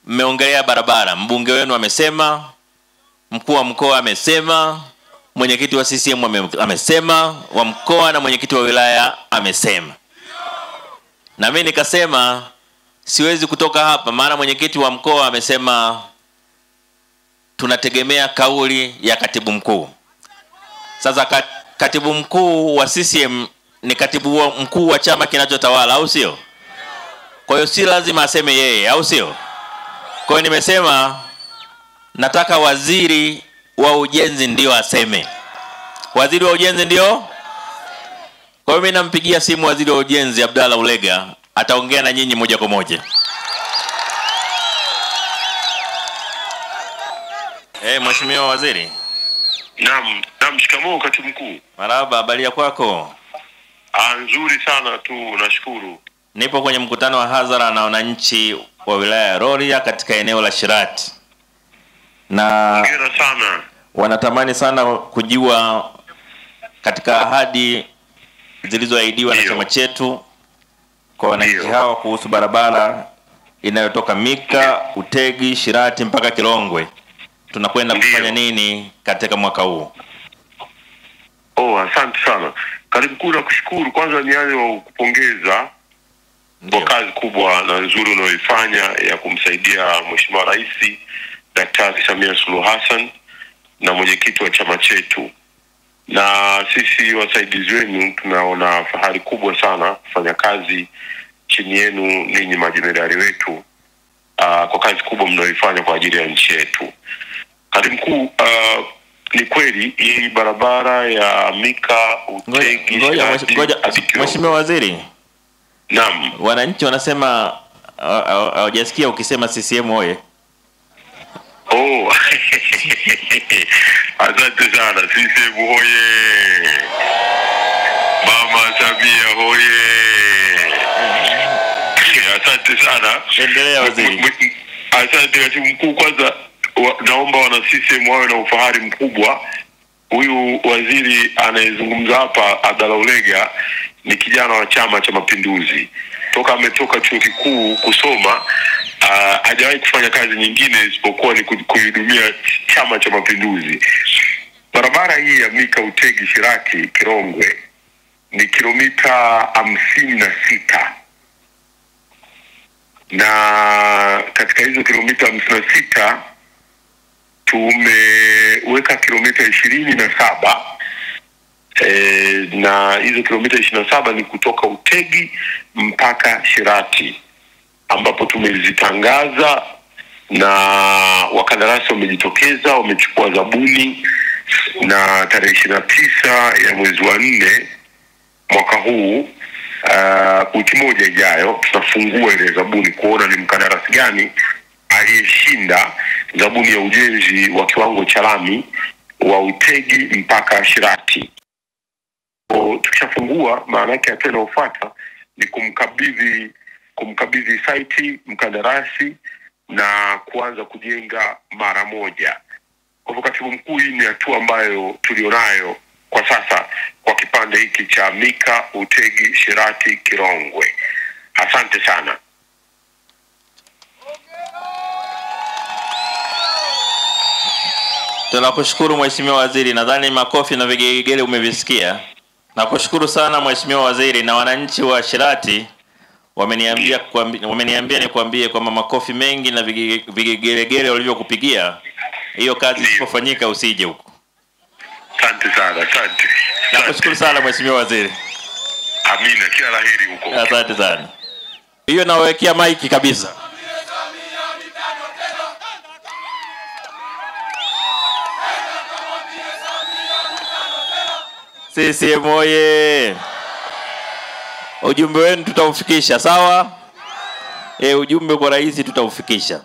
mmeongelea barabara. Mbunge wenu amesema, mkuu wa mkoa amesema, mwenyekiti wa CCM amesema, wa mkoa na mwenyekiti wa wilaya amesema. Na mimi nikasema siwezi kutoka hapa, maana mwenyekiti wa mkoa amesema tunategemea kauli ya katibu mkuu. Sasa katibu mkuu wa CCM ni katibu mkuu wa chama kinachotawala, au sio? Kwa hiyo si lazima aseme yeye, au sio? Kwa hiyo nimesema nataka waziri wa ujenzi ndio aseme. Waziri wa ujenzi ndio? Kwa hiyo mimi nampigia simu waziri wa ujenzi Abdalla Ulega, ataongea na nyinyi moja kwa moja. Mheshimiwa waziri. Naam, shikamoo katibu mkuu. Marhaba, habari ya kwako? Nzuri sana tu, nashukuru. Nipo kwenye mkutano wa hadhara na wananchi wa wilaya ya Rorya katika eneo la Shirati. Na hongera sana. Wanatamani sana kujua katika ahadi zilizoahidiwa na chama chetu kwa wananchi hawa kuhusu barabara inayotoka Mika, Utegi, Shirati mpaka Kilongwe. Tunakwenda kufanya nini katika mwaka huu? Asante sana. Katibu mkuu, nakushukuru. Kwanza nianze kupongeza kwa kazi kubwa na nzuri unayoifanya ya kumsaidia Mheshimiwa Rais Daktari Samia Suluhu Hassan na mwenyekiti wa chama chetu. Na sisi wasaidizi wenu tunaona fahari kubwa sana kufanya kazi chini yenu ninyi majenerali wetu kwa kazi kubwa mnayoifanya kwa ajili ya nchi yetu. Katibu mkuu, ni kweli hii barabara ya Mika, Utegi, Mheshimiwa waziri. Naam. Wananchi wanasema hawajasikia ukisema CCM hoye. Asante sana. CCM hoye. Mama Samia hoye. Asante sana. Endelea waziri. Asante katibu mkuu. Kwanza naomba wana CCM wawe na ufahari mkubwa. Huyu waziri anayezungumza hapa Abdalla Ulega ni kijana wa Chama cha Mapinduzi. Toka ametoka chuo kikuu kusoma, hajawahi kufanya kazi nyingine isipokuwa ni kuhudumia Chama cha Mapinduzi. Barabara hii ya Mika, Utegi, Shirati, Kilongwe ni kilomita 56. Na katika hizo kilomita 56 tumeweka kilomita 27. Na hizo kilomita 27 ni kutoka Utegi mpaka Shirati, ambapo tumezitangaza na wakandarasi wamejitokeza, wamechukua zabuni, na tarehe 29 ya mwezi wa 4 mwaka huu, wiki moja ijayo, tutafungua ile zabuni kuona ni mkandarasi gani aliyeshinda zabuni ya ujenzi wa kiwango cha lami wa Utegi mpaka Shirati. Tukishafungua, maana yake hatua inayofuata ni kumkabidhi site mkandarasi na kuanza kujenga mara moja. Kwa hivyo katibu mkuu, hii ni hatua ambayo tulionayo kwa sasa kwa kipande hiki cha Mika, Utegi, Shirati, Kilongwe. Asante sana. Tunakushukuru Mheshimiwa waziri. Nadhani makofi na vigelegele umevisikia. Nakushukuru sana Mheshimiwa waziri, na wananchi wa Shirati wameniambia nikwambie kwamba makofi mengi na vigelegele walivyokupigia, hiyo kazi isipofanyika usije huko. Asante sana. Asante. Nakushukuru sana Mheshimiwa waziri. Amina, kila laheri huko. Asante sana. Hiyo nawekea maiki kabisa. CCM oye. Ujumbe wenu tutaufikisha, sawa? Ujumbe kwa rais tutaufikisha.